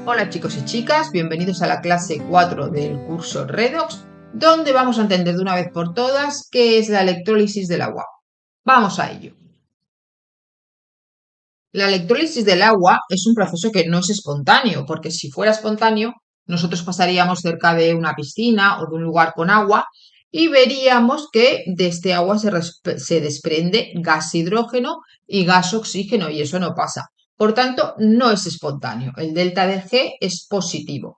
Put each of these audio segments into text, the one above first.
Hola chicos y chicas, bienvenidos a la clase 4 del curso Redox, donde vamos a entender de una vez por todas qué es la electrólisis del agua. Vamos a ello. La electrólisis del agua es un proceso que no es espontáneo, porque si fuera espontáneo, nosotros pasaríamos cerca de una piscina o de un lugar con agua y veríamos que de este agua se desprende gas hidrógeno y gas oxígeno, y eso no pasa. Por tanto, no es espontáneo. El delta de G es positivo.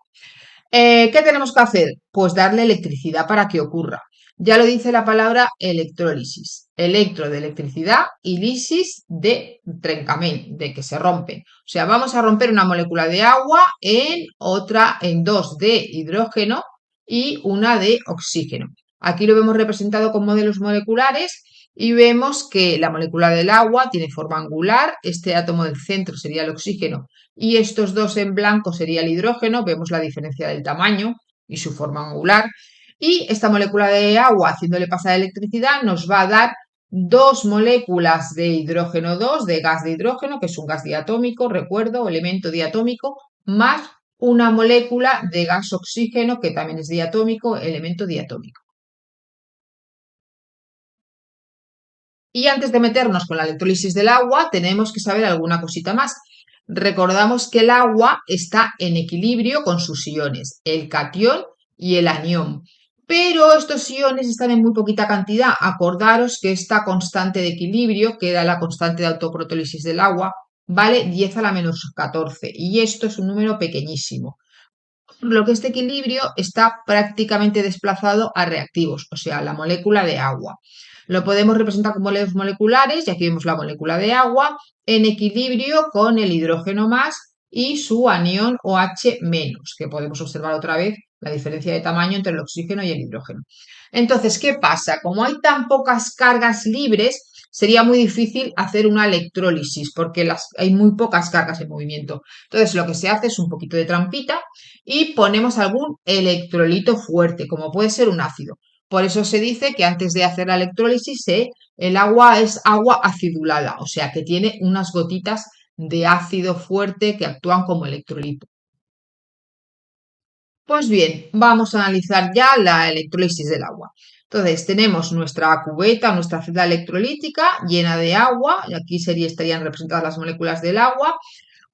¿Qué tenemos que hacer? Pues darle electricidad para que ocurra. Ya lo dice la palabra electrólisis. Electro de electricidad y lisis de trencament, de que se rompen. O sea, vamos a romper una molécula de agua en dos de hidrógeno y una de oxígeno. Aquí lo vemos representado con modelos moleculares y vemos que la molécula del agua tiene forma angular, este átomo del centro sería el oxígeno y estos dos en blanco sería el hidrógeno, vemos la diferencia del tamaño y su forma angular. Y esta molécula de agua, haciéndole pasar electricidad, nos va a dar dos moléculas de hidrógeno 2, de gas de hidrógeno, que es un gas diatómico, recuerdo, elemento diatómico, más una molécula de gas oxígeno, que también es diatómico, elemento diatómico. Y antes de meternos con la electrólisis del agua, tenemos que saber alguna cosita más. Recordamos que el agua está en equilibrio con sus iones, el catión y el anión. Pero estos iones están en muy poquita cantidad. Acordaros que esta constante de equilibrio, que era la constante de autoprotólisis del agua, vale 10 a la menos 14. Y esto es un número pequeñísimo. Por lo que este equilibrio está prácticamente desplazado a reactivos, o sea, la molécula de agua. Lo podemos representar como moléculas moleculares, y aquí vemos la molécula de agua en equilibrio con el hidrógeno más y su anión OH menos, que podemos observar otra vez la diferencia de tamaño entre el oxígeno y el hidrógeno. Entonces, ¿qué pasa? Como hay tan pocas cargas libres, sería muy difícil hacer una electrólisis porque hay muy pocas cargas en movimiento. Entonces, lo que se hace es un poquito de trampita y ponemos algún electrolito fuerte, como puede ser un ácido. Por eso se dice que antes de hacer la electrólisis, el agua es agua acidulada, o sea que tiene unas gotitas de ácido fuerte que actúan como electrolito. Pues bien, vamos a analizar ya la electrólisis del agua. Entonces, tenemos nuestra cubeta, nuestra celda electrolítica llena de agua, y aquí estarían representadas las moléculas del agua.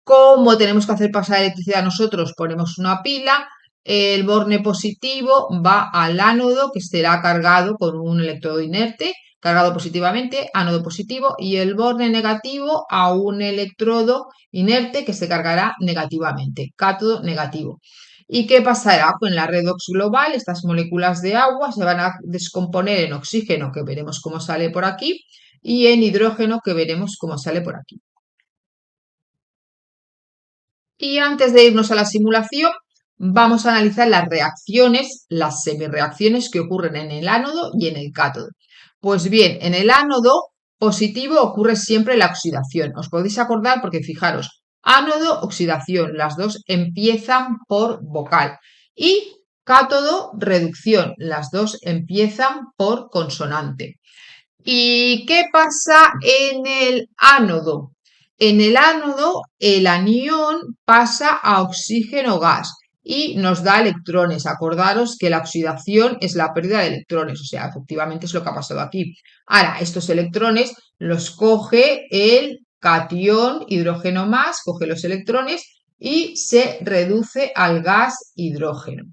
¿Cómo tenemos que hacer pasar electricidad nosotros? Ponemos una pila, el borne positivo va al ánodo que estará cargado con un electrodo inerte, cargado positivamente, ánodo positivo, y el borne negativo a un electrodo inerte que se cargará negativamente, cátodo negativo. ¿Y qué pasará? Pues en la redox global estas moléculas de agua se van a descomponer en oxígeno, que veremos cómo sale por aquí, y en hidrógeno, que veremos cómo sale por aquí. Y antes de irnos a la simulación, vamos a analizar las reacciones, las semireacciones que ocurren en el ánodo y en el cátodo. Pues bien, en el ánodo positivo ocurre siempre la oxidación. Os podéis acordar porque fijaros, ánodo, oxidación, las dos empiezan por vocal. Y cátodo, reducción, las dos empiezan por consonante. ¿Y qué pasa en el ánodo? En el ánodo, el anión pasa a oxígeno gas y nos da electrones. Acordaros que la oxidación es la pérdida de electrones, o sea, efectivamente es lo que ha pasado aquí. Ahora, estos electrones los coge el catión hidrógeno más, coge los electrones y se reduce al gas hidrógeno.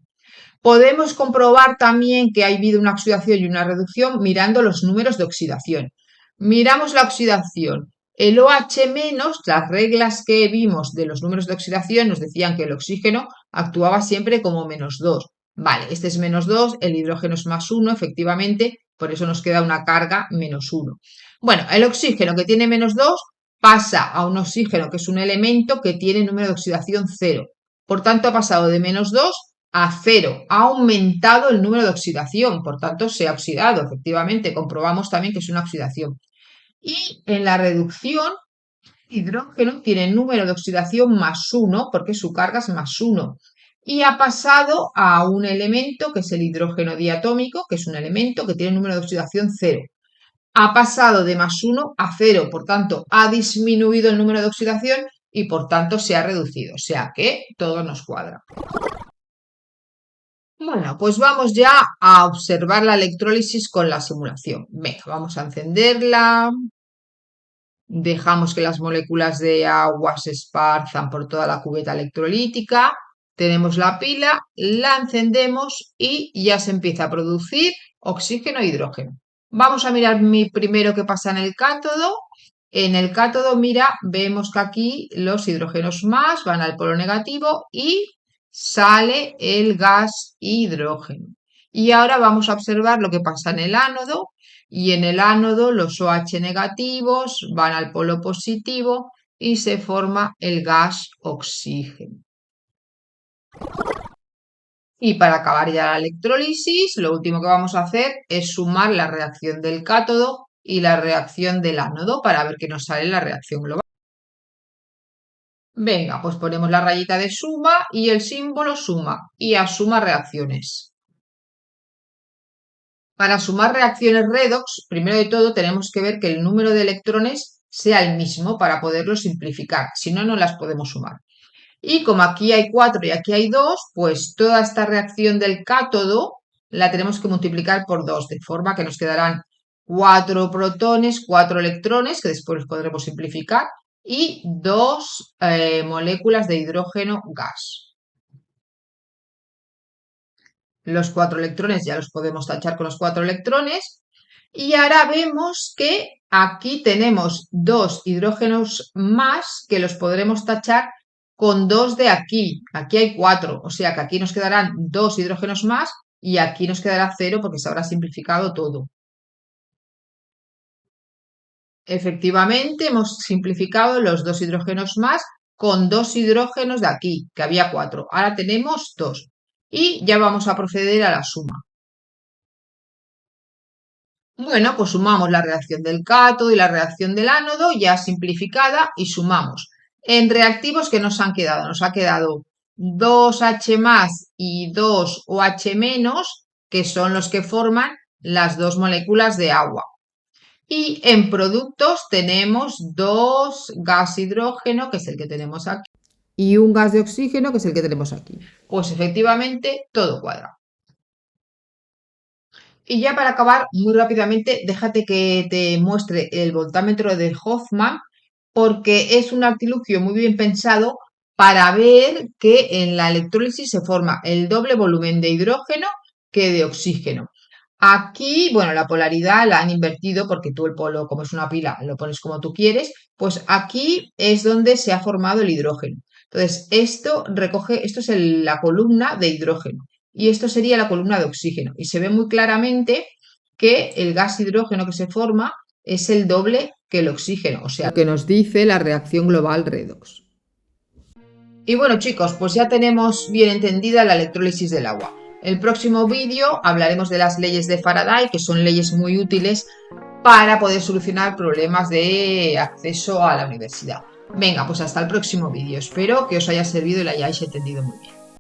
Podemos comprobar también que ha habido una oxidación y una reducción mirando los números de oxidación. Miramos la oxidación. El OH-, las reglas que vimos de los números de oxidación nos decían que el oxígeno actuaba siempre como -2. Vale, este es -2, el hidrógeno es +1, efectivamente, por eso nos queda una carga -1. Bueno, el oxígeno que tiene -2 pasa a un oxígeno que es un elemento que tiene número de oxidación 0. Por tanto, ha pasado de -2 a 0. Ha aumentado el número de oxidación, por tanto se ha oxidado, efectivamente, comprobamos también que es una oxidación. Y en la reducción, hidrógeno tiene número de oxidación +1 porque su carga es +1 y ha pasado a un elemento que es el hidrógeno diatómico, que es un elemento que tiene número de oxidación 0. Ha pasado de +1 a 0, por tanto ha disminuido el número de oxidación y por tanto se ha reducido, o sea que todo nos cuadra. Bueno, pues vamos ya a observar la electrólisis con la simulación. Venga, vamos a encenderla. Dejamos que las moléculas de agua se esparzan por toda la cubeta electrolítica. Tenemos la pila, la encendemos y ya se empieza a producir oxígeno e hidrógeno. Vamos a mirar primero qué pasa en el cátodo. En el cátodo, mira, vemos que aquí los hidrógenos más van al polo negativo y sale el gas hidrógeno. Y ahora vamos a observar lo que pasa en el ánodo. Y en el ánodo los OH negativos van al polo positivo y se forma el gas oxígeno. Y para acabar ya la electrólisis, lo último que vamos a hacer es sumar la reacción del cátodo y la reacción del ánodo para ver qué nos sale la reacción global. Venga, pues ponemos la rayita de suma y el símbolo suma y a suma reacciones. Para sumar reacciones redox, primero de todo tenemos que ver que el número de electrones sea el mismo para poderlo simplificar, si no, no las podemos sumar. Y como aquí hay 4 y aquí hay 2, pues toda esta reacción del cátodo la tenemos que multiplicar por 2, de forma que nos quedarán 4 protones, 4 electrones, que después los podremos simplificar, y 2 moléculas de hidrógeno gas. Los 4 electrones ya los podemos tachar con los 4 electrones. Y ahora vemos que aquí tenemos 2 hidrógenos más que los podremos tachar con 2 de aquí. Aquí hay 4, o sea que aquí nos quedarán 2 hidrógenos más y aquí nos quedará 0 porque se habrá simplificado todo. Efectivamente, hemos simplificado los 2 hidrógenos más con 2 hidrógenos de aquí, que había 4. Ahora tenemos 2. Y ya vamos a proceder a la suma. Bueno, pues sumamos la reacción del cátodo y la reacción del ánodo ya simplificada y sumamos. En reactivos que nos han quedado, nos ha quedado 2H más y 2OH menos, que son los que forman las 2 moléculas de agua. Y en productos tenemos 2 gas hidrógeno, que es el que tenemos aquí, y un gas de oxígeno, que es el que tenemos aquí. Pues efectivamente todo cuadra. Y ya para acabar, muy rápidamente, déjate que te muestre el voltámetro de Hoffman, porque es un artilugio muy bien pensado para ver que en la electrólisis se forma el doble volumen de hidrógeno que de oxígeno. Aquí, bueno, la polaridad la han invertido porque tú el polo, como es una pila, lo pones como tú quieres, pues aquí es donde se ha formado el hidrógeno. Entonces, esto es la columna de hidrógeno y esto sería la columna de oxígeno. Y se ve muy claramente que el gas hidrógeno que se forma es el doble que el oxígeno, o sea, lo que nos dice la reacción global redox. Y bueno, chicos, pues ya tenemos bien entendida la electrólisis del agua. El próximo vídeo hablaremos de las leyes de Faraday, que son leyes muy útiles para poder solucionar problemas de acceso a la universidad. Venga, pues hasta el próximo vídeo. Espero que os haya servido y lo hayáis entendido muy bien.